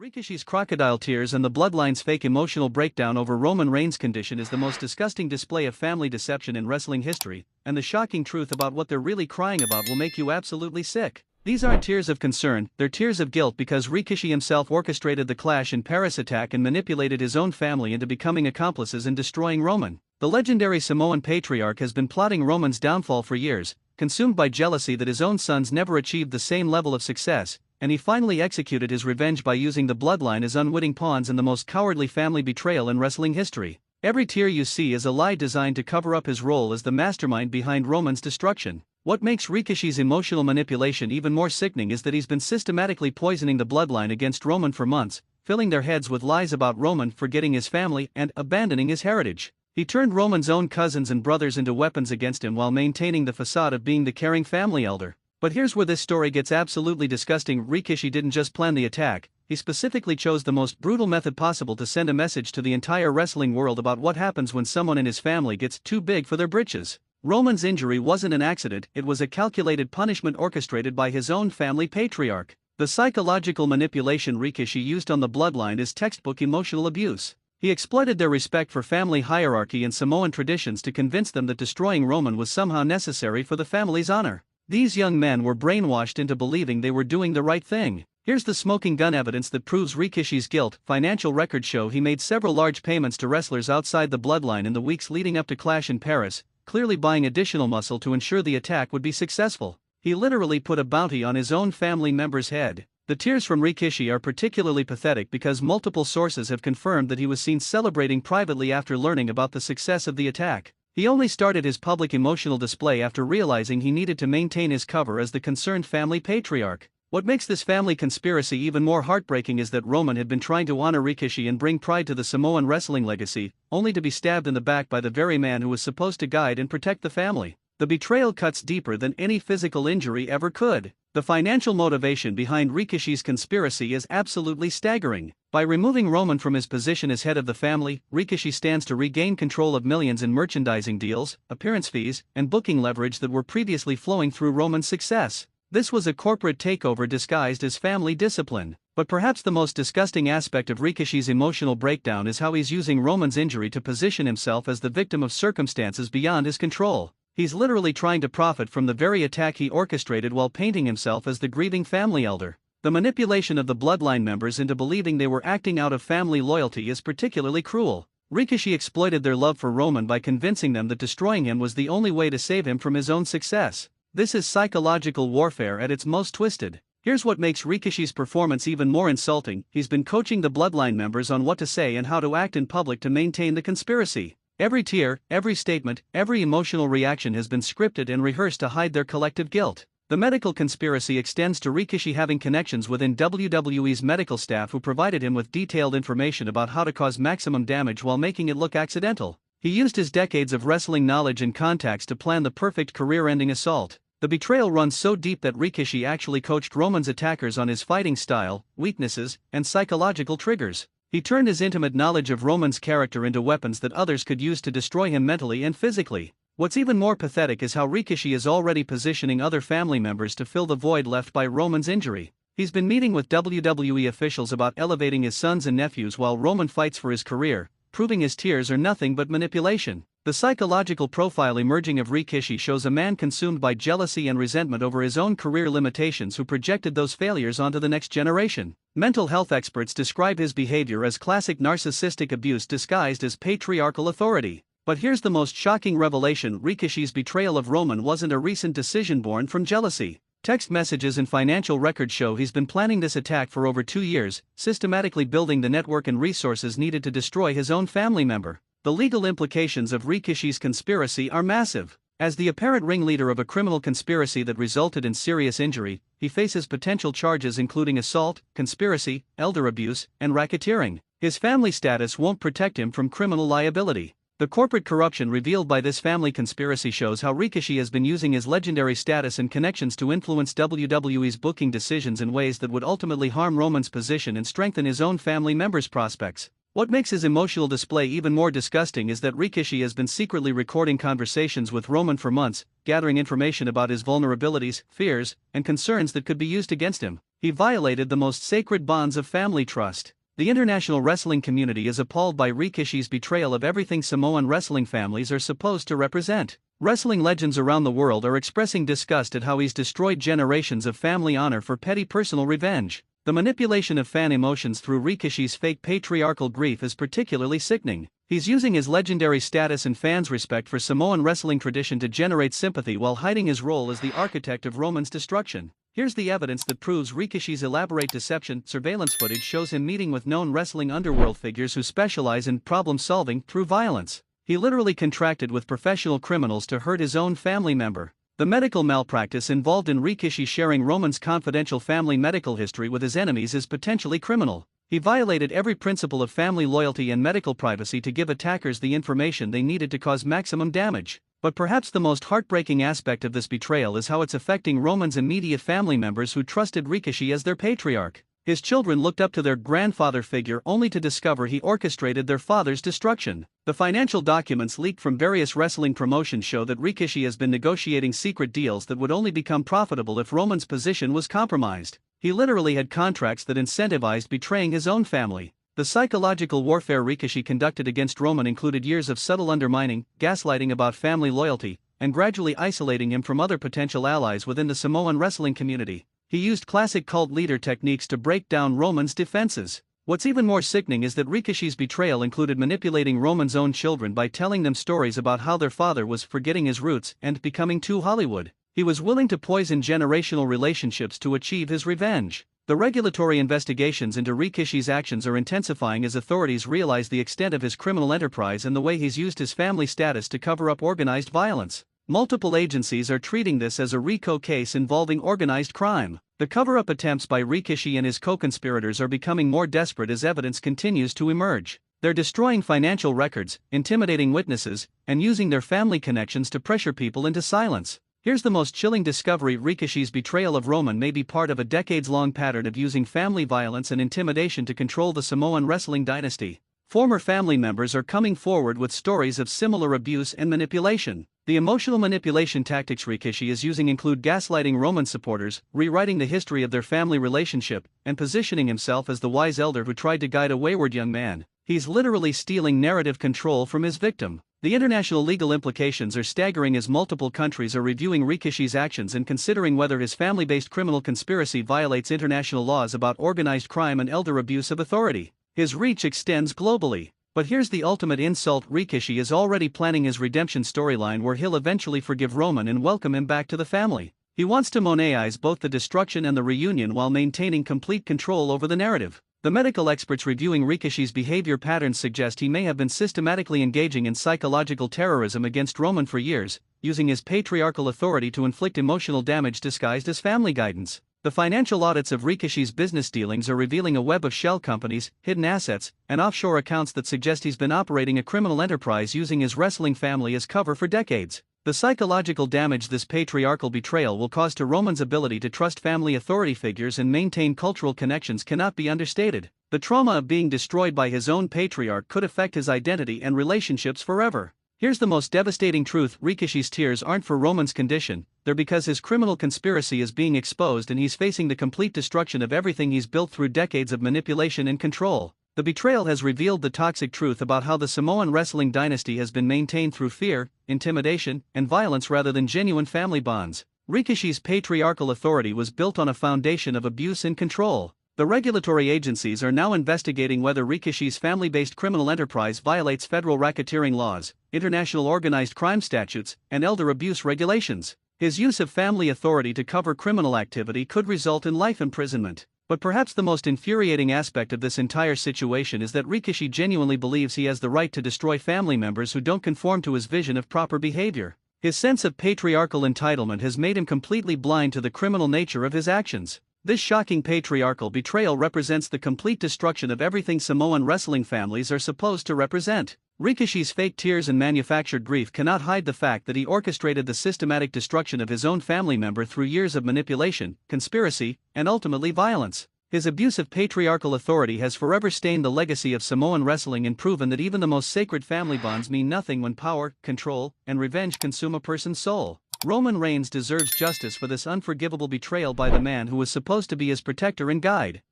Rikishi's crocodile tears and the Bloodline's fake emotional breakdown over Roman Reigns' condition is the most disgusting display of family deception in wrestling history, and the shocking truth about what they're really crying about will make you absolutely sick. These aren't tears of concern, they're tears of guilt because Rikishi himself orchestrated the Clash in Paris attack and manipulated his own family into becoming accomplices in destroying Roman. The legendary Samoan patriarch has been plotting Roman's downfall for years, consumed by jealousy that his own sons never achieved the same level of success, and he finally executed his revenge by using the Bloodline as unwitting pawns in the most cowardly family betrayal in wrestling history. Every tear you see is a lie designed to cover up his role as the mastermind behind Roman's destruction. What makes Rikishi's emotional manipulation even more sickening is that he's been systematically poisoning the Bloodline against Roman for months, filling their heads with lies about Roman forgetting his family and abandoning his heritage. He turned Roman's own cousins and brothers into weapons against him while maintaining the facade of being the caring family elder. But here's where this story gets absolutely disgusting. Rikishi didn't just plan the attack, he specifically chose the most brutal method possible to send a message to the entire wrestling world about what happens when someone in his family gets too big for their britches. Roman's injury wasn't an accident, it was a calculated punishment orchestrated by his own family patriarch. The psychological manipulation Rikishi used on the Bloodline is textbook emotional abuse. He exploited their respect for family hierarchy and Samoan traditions to convince them that destroying Roman was somehow necessary for the family's honor. These young men were brainwashed into believing they were doing the right thing. Here's the smoking gun evidence that proves Rikishi's guilt. Financial records show he made several large payments to wrestlers outside the Bloodline in the weeks leading up to Clash in Paris, clearly buying additional muscle to ensure the attack would be successful. He literally put a bounty on his own family member's head. The tears from Rikishi are particularly pathetic because multiple sources have confirmed that he was seen celebrating privately after learning about the success of the attack. He only started his public emotional display after realizing he needed to maintain his cover as the concerned family patriarch. What makes this family conspiracy even more heartbreaking is that Roman had been trying to honor Rikishi and bring pride to the Samoan wrestling legacy, only to be stabbed in the back by the very man who was supposed to guide and protect the family. The betrayal cuts deeper than any physical injury ever could. The financial motivation behind Rikishi's conspiracy is absolutely staggering. By removing Roman from his position as head of the family, Rikishi stands to regain control of millions in merchandising deals, appearance fees, and booking leverage that were previously flowing through Roman's success. This was a corporate takeover disguised as family discipline. But perhaps the most disgusting aspect of Rikishi's emotional breakdown is how he's using Roman's injury to position himself as the victim of circumstances beyond his control. He's literally trying to profit from the very attack he orchestrated while painting himself as the grieving family elder. The manipulation of the Bloodline members into believing they were acting out of family loyalty is particularly cruel. Rikishi exploited their love for Roman by convincing them that destroying him was the only way to save him from his own success. This is psychological warfare at its most twisted. Here's what makes Rikishi's performance even more insulting: he's been coaching the Bloodline members on what to say and how to act in public to maintain the conspiracy. Every tear, every statement, every emotional reaction has been scripted and rehearsed to hide their collective guilt. The medical conspiracy extends to Rikishi having connections within WWE's medical staff who provided him with detailed information about how to cause maximum damage while making it look accidental. He used his decades of wrestling knowledge and contacts to plan the perfect career-ending assault. The betrayal runs so deep that Rikishi actually coached Roman's attackers on his fighting style, weaknesses, and psychological triggers. He turned his intimate knowledge of Roman's character into weapons that others could use to destroy him mentally and physically. What's even more pathetic is how Rikishi is already positioning other family members to fill the void left by Roman's injury. He's been meeting with WWE officials about elevating his sons and nephews while Roman fights for his career, proving his tears are nothing but manipulation. The psychological profile emerging of Rikishi shows a man consumed by jealousy and resentment over his own career limitations who projected those failures onto the next generation. Mental health experts describe his behavior as classic narcissistic abuse disguised as patriarchal authority. But here's the most shocking revelation: Rikishi's betrayal of Roman wasn't a recent decision born from jealousy. Text messages and financial records show he's been planning this attack for over 2 years, systematically building the network and resources needed to destroy his own family member. The legal implications of Rikishi's conspiracy are massive. As the apparent ringleader of a criminal conspiracy that resulted in serious injury, he faces potential charges including assault, conspiracy, elder abuse, and racketeering. His family status won't protect him from criminal liability. The corporate corruption revealed by this family conspiracy shows how Rikishi has been using his legendary status and connections to influence WWE's booking decisions in ways that would ultimately harm Roman's position and strengthen his own family members' prospects. What makes his emotional display even more disgusting is that Rikishi has been secretly recording conversations with Roman for months, gathering information about his vulnerabilities, fears, and concerns that could be used against him. He violated the most sacred bonds of family trust. The international wrestling community is appalled by Rikishi's betrayal of everything Samoan wrestling families are supposed to represent. Wrestling legends around the world are expressing disgust at how he's destroyed generations of family honor for petty personal revenge. The manipulation of fan emotions through Rikishi's fake patriarchal grief is particularly sickening. He's using his legendary status and fans' respect for Samoan wrestling tradition to generate sympathy while hiding his role as the architect of Roman's destruction. Here's the evidence that proves Rikishi's elaborate deception. Surveillance footage shows him meeting with known wrestling underworld figures who specialize in problem-solving through violence. He literally contracted with professional criminals to hurt his own family member. The medical malpractice involved in Rikishi sharing Roman's confidential family medical history with his enemies is potentially criminal. He violated every principle of family loyalty and medical privacy to give attackers the information they needed to cause maximum damage. But perhaps the most heartbreaking aspect of this betrayal is how it's affecting Roman's immediate family members who trusted Rikishi as their patriarch. His children looked up to their grandfather figure only to discover he orchestrated their father's destruction. The financial documents leaked from various wrestling promotions show that Rikishi has been negotiating secret deals that would only become profitable if Roman's position was compromised. He literally had contracts that incentivized betraying his own family. The psychological warfare Rikishi conducted against Roman included years of subtle undermining, gaslighting about family loyalty, and gradually isolating him from other potential allies within the Samoan wrestling community. He used classic cult leader techniques to break down Roman's defenses. What's even more sickening is that Rikishi's betrayal included manipulating Roman's own children by telling them stories about how their father was forgetting his roots and becoming too Hollywood. He was willing to poison generational relationships to achieve his revenge. The regulatory investigations into Rikishi's actions are intensifying as authorities realize the extent of his criminal enterprise and the way he's used his family status to cover up organized violence. Multiple agencies are treating this as a RICO case involving organized crime. The cover-up attempts by Rikishi and his co-conspirators are becoming more desperate as evidence continues to emerge. They're destroying financial records, intimidating witnesses, and using their family connections to pressure people into silence. Here's the most chilling discovery: Rikishi's betrayal of Roman may be part of a decades-long pattern of using family violence and intimidation to control the Samoan wrestling dynasty. Former family members are coming forward with stories of similar abuse and manipulation. The emotional manipulation tactics Rikishi is using include gaslighting Roman supporters, rewriting the history of their family relationship, and positioning himself as the wise elder who tried to guide a wayward young man. He's literally stealing narrative control from his victim. The international legal implications are staggering as multiple countries are reviewing Rikishi's actions and considering whether his family-based criminal conspiracy violates international laws about organized crime and elder abuse of authority. His reach extends globally. But here's the ultimate insult: Rikishi is already planning his redemption storyline where he'll eventually forgive Roman and welcome him back to the family. He wants to monetize both the destruction and the reunion while maintaining complete control over the narrative. The medical experts reviewing Rikishi's behavior patterns suggest he may have been systematically engaging in psychological terrorism against Roman for years, using his patriarchal authority to inflict emotional damage disguised as family guidance. The financial audits of Rikishi's business dealings are revealing a web of shell companies, hidden assets, and offshore accounts that suggest he's been operating a criminal enterprise using his wrestling family as cover for decades. The psychological damage this patriarchal betrayal will cause to Roman's ability to trust family authority figures and maintain cultural connections cannot be understated. The trauma of being destroyed by his own patriarch could affect his identity and relationships forever. Here's the most devastating truth: Rikishi's tears aren't for Roman's condition, they're because his criminal conspiracy is being exposed and he's facing the complete destruction of everything he's built through decades of manipulation and control. The betrayal has revealed the toxic truth about how the Samoan wrestling dynasty has been maintained through fear, intimidation, and violence rather than genuine family bonds. Rikishi's patriarchal authority was built on a foundation of abuse and control. The regulatory agencies are now investigating whether Rikishi's family-based criminal enterprise violates federal racketeering laws, international organized crime statutes, and elder abuse regulations. His use of family authority to cover criminal activity could result in life imprisonment. But perhaps the most infuriating aspect of this entire situation is that Rikishi genuinely believes he has the right to destroy family members who don't conform to his vision of proper behavior. His sense of patriarchal entitlement has made him completely blind to the criminal nature of his actions. This shocking patriarchal betrayal represents the complete destruction of everything Samoan wrestling families are supposed to represent. Rikishi's fake tears and manufactured grief cannot hide the fact that he orchestrated the systematic destruction of his own family member through years of manipulation, conspiracy, and ultimately violence. His abuse of patriarchal authority has forever stained the legacy of Samoan wrestling and proven that even the most sacred family bonds mean nothing when power, control, and revenge consume a person's soul. Roman Reigns deserves justice for this unforgivable betrayal by the man who was supposed to be his protector and guide.